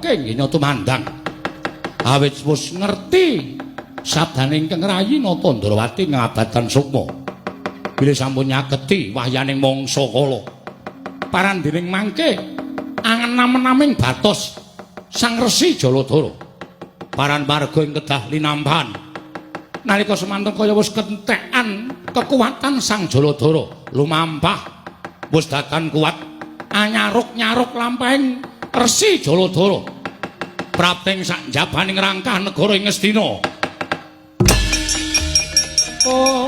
saking nya tumandang. Awit wis ngerti sabdane ingkang rayi nata Ndrawati ngabatan sukma. Bilih sampun nyaketi wahyaning mangsa kala. Parandening mangke angen-naming batos Sang Resi Jaladara. Paran marga ing kedah linambahan. Nalika semanten kaya wis kentekan kekuatan Sang Jaladara lumampah wis dakan kuat anyaruk-nyaruk lampahing Resi Jaladara prapting sak jabaning rangkah negara ing Ngastina. Oh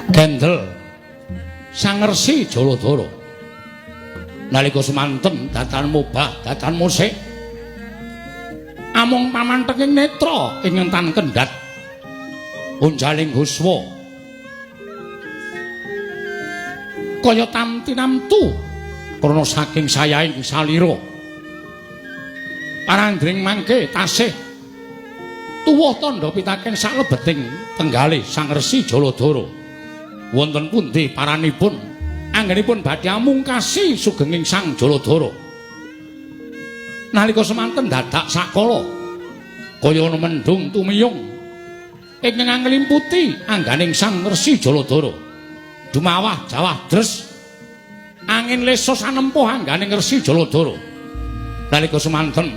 Kendel Sang Resi Jaladara nalika semanten datan mubah datan musik amung pamantenging netra ing entan kendhat unjaling huswa kaya tamtinamtu krana saking sayaing salira parandring mangke tasih tuwuh tandha pitaken saklebeting tenggalih Sang Resi Jaladara. Wonten pundi paranipun anggenipun badhe amungkasi sugenging Sang Jaladara. Nalika semanten dadak sakala kaya ana mendung tumiyung ingkang nglimputi angganing Sang Resi Jaladara. Dumawah jawah dres angin lesa sanempuh angganing Resi Jaladara. Nalika semanten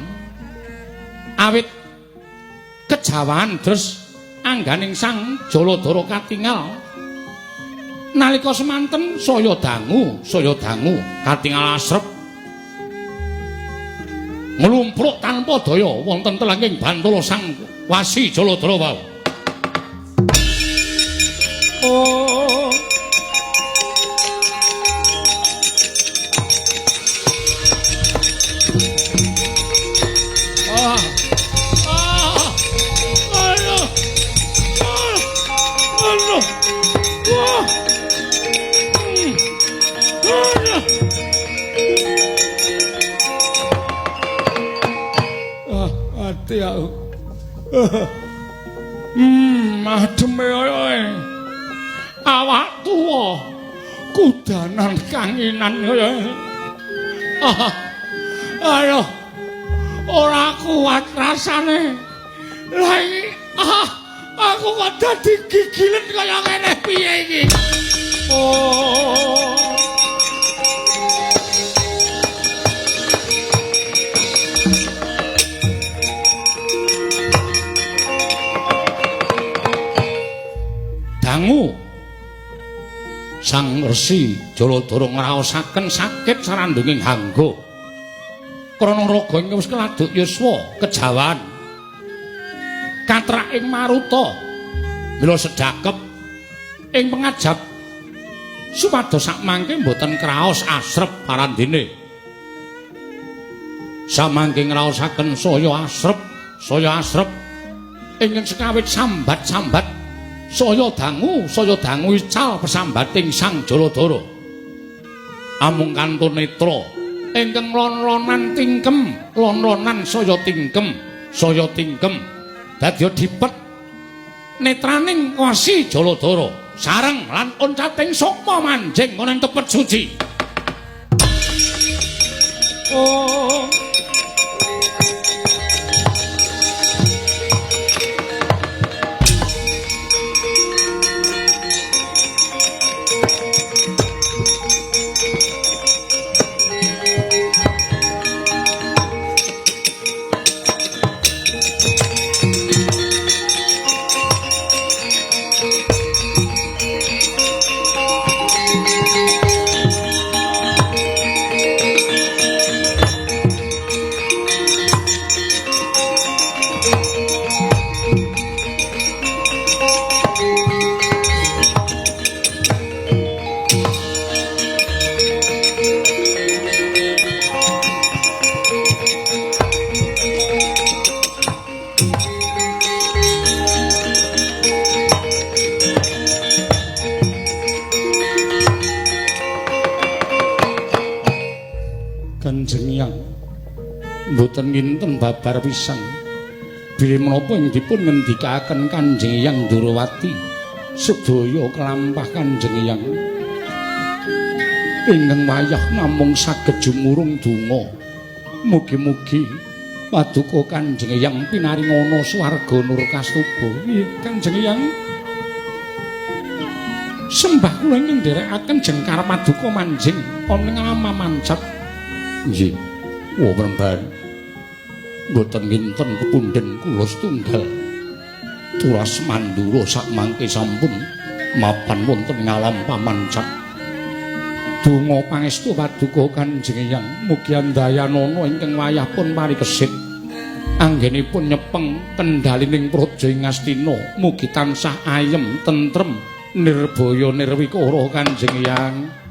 awit kejawahan dres angganing Sang Jaladara katingal nalika semanten saya dangu katingal asrep nglumpruk tanpa daya wonten telenging Bantala Sang Wasi Jaladara wau. Oh aku ademe ae awak tuwa kudanan kanginan kaya ayo ora kuat rasane lha aku kok dadi gigilen kaya ngene piye iki. Oh dangu Sang Resi Jaladara ngraosaken sakit sarandunging hangga krana raga ing wis keladuk yuswa kejawan katrak ing maruta mila sedakep ing pangajab supados sakmangke boten kraos asrep parandene samangke ngraosaken saya asrep ingkang sekawit sambat-sambat saya dangu ical pesambating Sang Jaladara amung kantun netra ingkang lon-lonan tingkem lon-lonan saya tingkem dadya dipet netraning Wasi Jaladara sareng lan oncating sukma manjing ana ing tepet suci. Oh boten nginten babar pisan. Bilih menapa ing dipun ngendikaken Kanjeng Hyang Durawati sedaya kelampah Kanjeng Hyang ingkang wayah namung saged jumurung donga. Mugi-mugi paduka Kanjeng Hyang pinaringana swarga Nurkastuba. Nggih Kanjeng Hyang. Sembah kula ingkang nderekaken jengkar paduka manjing ana ing Amamancat. Nggih. Wonten boten nginten kepundhen kula setunggal. Turas Mandura sak mangke sampun mapan wonten ing alam Pamancat. Donga pangestu paduka Kanjeng Hyang mugi andayanana ingkang wayah pun parikesit anggenipun nyepeng kendhalining praja ing Astina mugi tansah ayem tentrem nirbaya nirwikara Kanjeng Hyang.